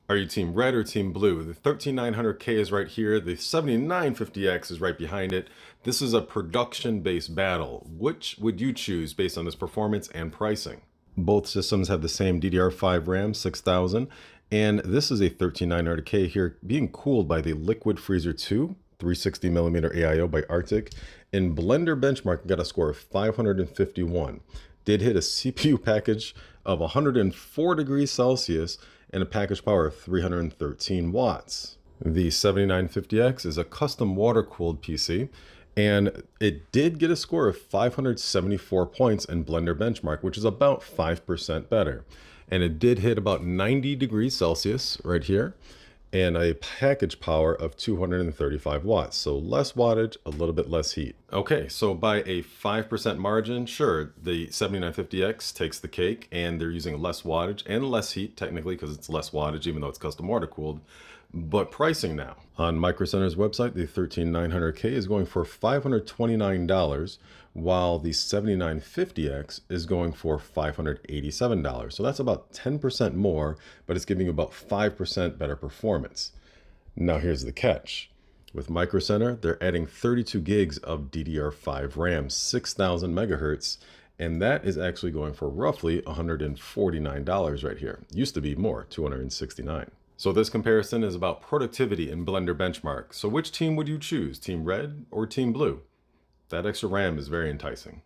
Are you team red or team blue? The 13900K is right here. The 7950X is right behind it. This is a production-based battle. Which would you choose based on this performance and pricing? Both systems have the same DDR5 RAM, 6000, and this is a 13900K here being cooled by the Liquid Freezer 2, 360mm AIO by Arctic. In Blender benchmark, got a score of 551. Did hit a CPU package of 104 degrees Celsius and a package power of 313 watts. The 7950X is a custom water-cooled PC, and it did get a score of 574 points in Blender benchmark, which is about 5% better. And it did hit about 90 degrees Celsius right here, and a package power of 235 watts. So less wattage, a little bit less heat. Okay, so by a 5% margin, sure, the 7950X takes the cake, and they're using less wattage and less heat, technically, because it's less wattage, even though it's custom water cooled. But pricing now. On Micro Center's website, the 13900K is going for $529, while the 7950X is going for $587. So that's about 10% more, but it's giving you about 5% better performance. Now here's the catch. With Micro Center, they're adding 32 gigs of DDR5 RAM, 6000 megahertz, and that is actually going for roughly $149 right here. Used to be more, $269. So this comparison is about productivity in Blender benchmark. So which team would you choose, Team Red or Team Blue? That extra RAM is very enticing.